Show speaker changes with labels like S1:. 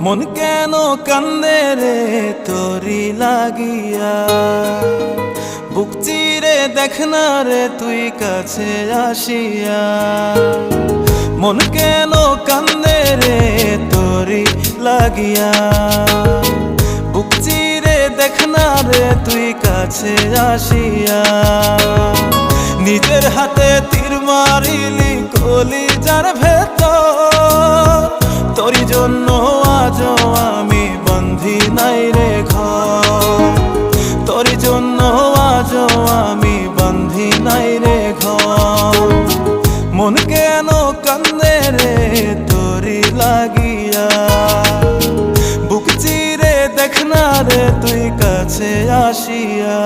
S1: মন কেন কান্দে রে তোরি লাগিয়া, বুক চিরে দেখ না রে তুই কাছে আসিয়া। মন কেন কান্দে রে তোরি লাগিয়া, বুক চিরে দেখ না রে তুই কাছে আসিয়া। নিজের হাতে তীর মারিলি কলিজার ভেতর, তোরি জন্য আজও আমি বন্ধি নাই রে ঘর, তোরি জন্য আজও আমি বন্ধি নাই রে ঘর। মন কেন কান্দে রে তোরি লাগিয়া, বুক চিরে দেখ না রে তুই কাছে আসিয়া।